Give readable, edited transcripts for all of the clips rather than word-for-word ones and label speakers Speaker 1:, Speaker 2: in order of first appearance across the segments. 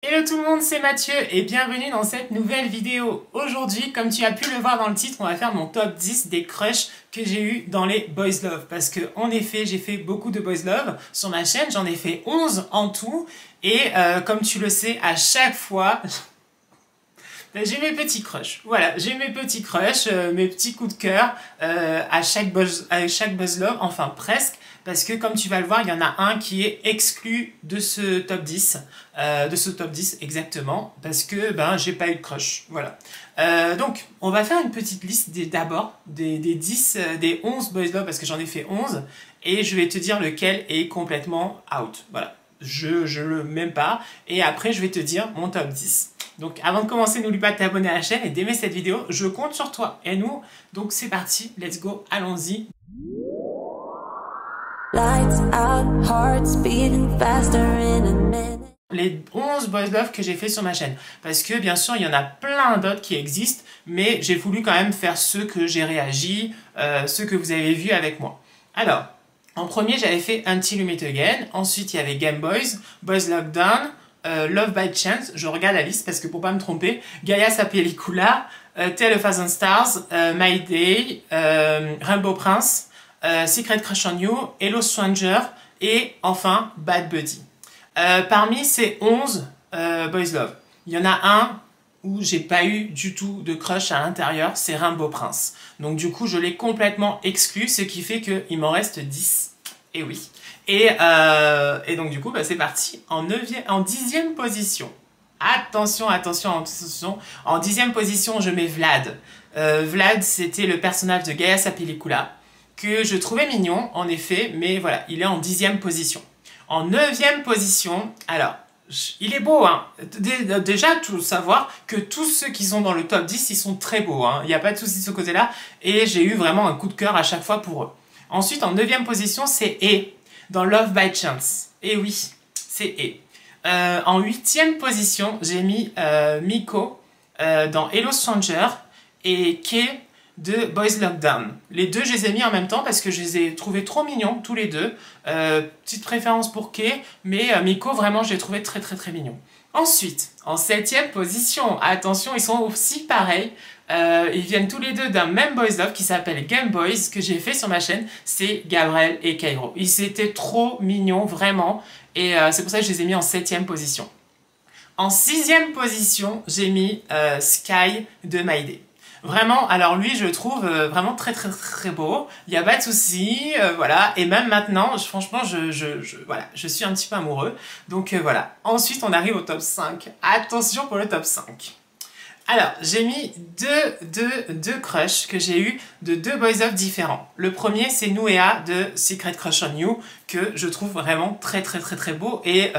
Speaker 1: Hello tout le monde, c'est Mathieu et bienvenue dans cette nouvelle vidéo. Aujourd'hui, comme tu as pu le voir dans le titre, on va faire mon top 10 des crushs que j'ai eu dans les Boys Love. Parce que en effet, j'ai fait beaucoup de Boys Love sur ma chaîne, j'en ai fait 11 en tout. Et comme tu le sais, à chaque fois, j'ai mes petits crushs. Voilà, j'ai mes petits crushs, mes petits coups de cœur à chaque Buzz Love, enfin presque. Parce que comme tu vas le voir, il y en a un qui est exclu de ce top 10. De ce top 10 exactement. Parce que ben j'ai pas eu de crush. Voilà. Donc, on va faire une petite liste d'abord des 10, des 11 Boys Love. Parce que j'en ai fait 11. Et je vais te dire lequel est complètement out. Voilà. Je le même pas. Et après, je vais te dire mon top 10. Donc avant de commencer, n'oublie pas de t'abonner à la chaîne et d'aimer cette vidéo. Je compte sur toi et nous. Donc c'est parti, let's go, allons-y. Les 11 Boys Love que j'ai fait sur ma chaîne. Parce que bien sûr, il y en a plein d'autres qui existent, mais j'ai voulu quand même faire ceux que j'ai réagi, ceux que vous avez vus avec moi. Alors, en premier, j'avais fait Until You Meet Again. Ensuite, il y avait Game Boys, Boys Lockdown, Love by Chance, je regarde la liste parce que pour pas me tromper, Gaia Sa Película, Tale of Thousand Stars, My Day, Rainbow Prince, Secret Crush on You, Hello Stranger et enfin Bad Buddy. Parmi ces 11 Boys Love, il y en a un où j'ai pas eu du tout de crush à l'intérieur, c'est Rainbow Prince. Donc du coup, je l'ai complètement exclu, ce qui fait qu'il m'en reste 10. Et oui. Et donc du coup, bah, c'est parti. En 10e position. Attention, attention, attention. En 10e position, je mets Vlad. Vlad, c'était le personnage de Gaia Sa Película, que je trouvais mignon, en effet, mais voilà, il est en 10e position. En 9e position, alors, il est beau, hein. Déjà, tout savoir que tous ceux qui sont dans le top 10, ils sont très beaux, hein. Il n'y a pas de souci de ce côté-là, et j'ai eu vraiment un coup de cœur à chaque fois pour eux. Ensuite, en 9e position, c'est E, dans Love by Chance. Et oui, c'est E. En 8e position, j'ai mis Miko dans Hello Stranger et Kei de Boys Lockdown. Les deux, je les ai mis en même temps parce que je les ai trouvés trop mignons, tous les deux. Petite préférence pour Kei, mais Miko, vraiment, je l'ai trouvé très très très mignon. Ensuite, en 7e position, attention, ils sont aussi pareils. Ils viennent tous les deux d'un même Boys Love qui s'appelle Game Boys, que j'ai fait sur ma chaîne. C'est Gabriel et Kairo. Ils étaient trop mignons, vraiment. Et c'est pour ça que je les ai mis en 7e position. En 6e position, j'ai mis Sky de My Day. Vraiment, alors lui, je le trouve vraiment très très très beau. Il n'y a pas de souci, voilà. Et même maintenant, franchement, voilà, je suis un petit peu amoureux. Donc voilà. Ensuite, on arrive au top 5. Attention pour le top 5. Alors, j'ai mis deux crushs que j'ai eu de deux boys love différents. Le premier, c'est Nuea de Secret Crush on You, que je trouve vraiment très très très très beau. Et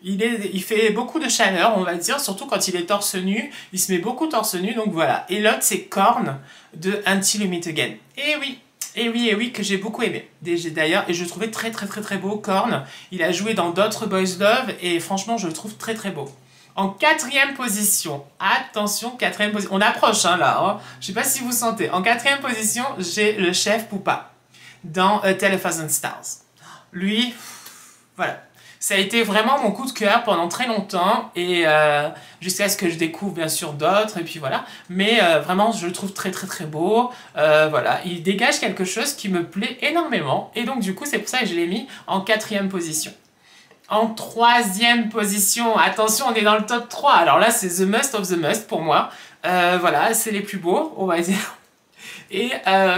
Speaker 1: il fait beaucoup de chaleur, on va dire, surtout quand il est torse nu. Il se met beaucoup torse nu, donc voilà. Et l'autre, c'est Korn de Until You Meet Again. Et oui, et oui, et oui, que j'ai beaucoup aimé. D'ailleurs, et je le trouvais très très très très beau, Korn. Il a joué dans d'autres Boys Love, et franchement, je le trouve très très beau. En 4e position, attention, 4e position, on approche hein, là, hein. Je sais pas si vous sentez. En 4e position, j'ai le chef Poupa dans Tale of Thousand Stars. Lui, voilà. Ça a été vraiment mon coup de cœur pendant très longtemps et jusqu'à ce que je découvre bien sûr d'autres et puis voilà. Mais vraiment, je le trouve très très très beau. Voilà, il dégage quelque chose qui me plaît énormément et donc du coup, c'est pour ça que je l'ai mis en 4e position. En 3e position, attention, on est dans le top 3. Alors là, c'est The Must of the Must pour moi. Voilà, c'est les plus beaux, on va dire. Et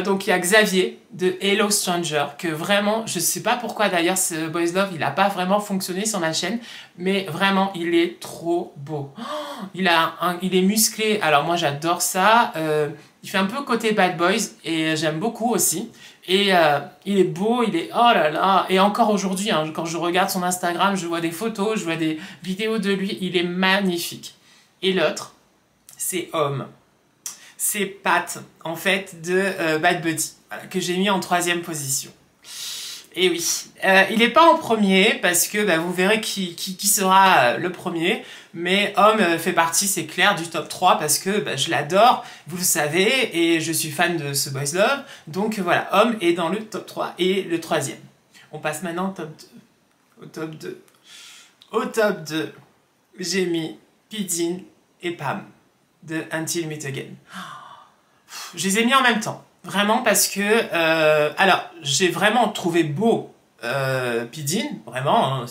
Speaker 1: donc il y a Xavier de Hello Stranger, que vraiment, je sais pas pourquoi d'ailleurs ce Boys Love, il n'a pas vraiment fonctionné sur ma chaîne, mais vraiment, il est trop beau. Oh, il est musclé, alors moi j'adore ça. Il fait un peu côté Bad Boys, et j'aime beaucoup aussi. Et il est beau, il est... Oh là là. Et encore aujourd'hui, hein, quand je regarde son Instagram, je vois des photos, je vois des vidéos de lui. Il est magnifique. Et l'autre, c'est Homme. C'est Pat, en fait, de Bad Buddy, voilà, que j'ai mis en 3e position. Et oui, il n'est pas en premier parce que bah, vous verrez qui sera le premier. Mais Homme fait partie, c'est clair, du top 3 parce que bah, je l'adore, vous le savez, et je suis fan de ce Boys Love. Donc voilà, Homme est dans le top 3 et le 3e. On passe maintenant au top 2. Au top 2, j'ai mis Pidin et Pam de Until We Meet Again. Je les ai mis en même temps, vraiment parce que... alors, j'ai vraiment trouvé beau Pidin, vraiment, hein,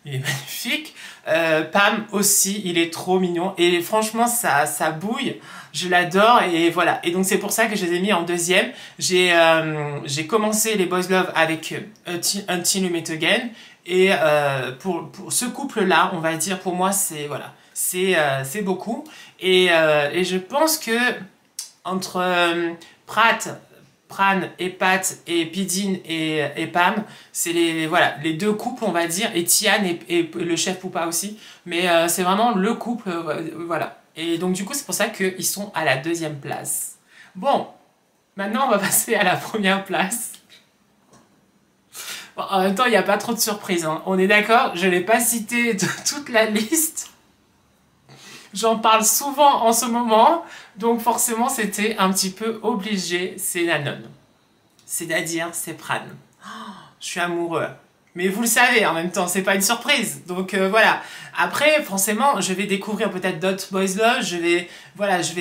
Speaker 1: il est magnifique. Pam aussi, il est trop mignon. Et franchement, ça bouille. Je l'adore et voilà. Et donc c'est pour ça que je les ai mis en deuxième. J'ai commencé les Boys Love avec Until We Meet Again. Et pour ce couple-là, on va dire, pour moi, c'est voilà, c'est beaucoup. Et je pense que entre Pran et Pat et Pidin et Pam, c'est voilà, les deux couples, on va dire, et Tian et le chef Poupa aussi. Mais c'est vraiment le couple, voilà. Et donc du coup, c'est pour ça qu'ils sont à la deuxième place. Bon, maintenant on va passer à la première place. Bon, en même temps, il n'y a pas trop de surprises, hein. On est d'accord, je ne l'ai pas cité de toute la liste. J'en parle souvent en ce moment, donc forcément c'était un petit peu obligé, c'est Nanon. C'est-à-dire, c'est Pran. Oh, je suis amoureux. Mais vous le savez, en même temps, c'est pas une surprise. Donc voilà. Après, forcément, je vais découvrir peut-être d'autres Boys Love. Je vais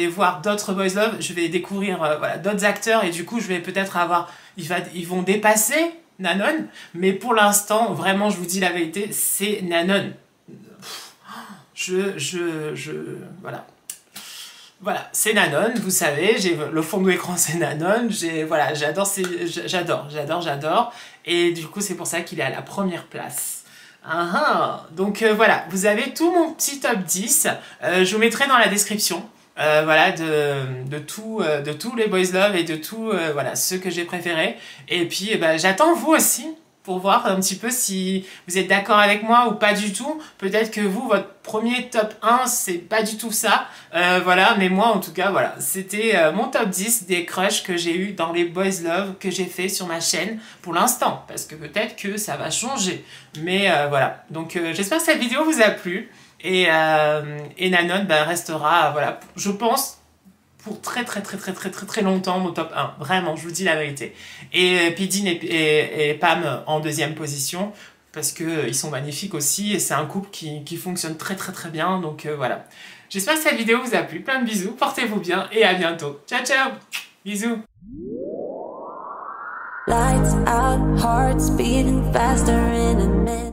Speaker 1: voir d'autres Boys Love. Je vais découvrir voilà, d'autres acteurs. Et du coup, je vais peut-être avoir... Ils vont dépasser Nanon. Mais pour l'instant, vraiment, je vous dis la vérité, c'est Nanon. Voilà. Voilà, c'est Nanon, vous savez, j'ai le fond de l'écran c'est Nanon, voilà, j'adore, et du coup c'est pour ça qu'il est à la première place. Donc voilà, vous avez tout mon petit top 10, je vous mettrai dans la description, voilà, de tous les Boys Love et de tous voilà, ceux que j'ai préférés, et puis j'attends vous aussi, pour voir un petit peu si vous êtes d'accord avec moi ou pas du tout. Peut-être que vous, votre premier top 1, c'est pas du tout ça. Voilà, mais moi, en tout cas, voilà. C'était mon top 10 des crushs que j'ai eu dans les Boys Love que j'ai fait sur ma chaîne pour l'instant. Parce que peut-être que ça va changer. Mais voilà. Donc, j'espère que cette vidéo vous a plu. Et Nanon restera, voilà, je pense... pour très longtemps mon top 1, vraiment, je vous dis la vérité. Et Pidin et Pam en deuxième position, parce que ils sont magnifiques aussi, et c'est un couple qui fonctionne très bien, donc voilà. J'espère que cette vidéo vous a plu, plein de bisous, portez-vous bien, et à bientôt. Ciao, ciao, bisous. Lights out, hearts beating faster in a minute.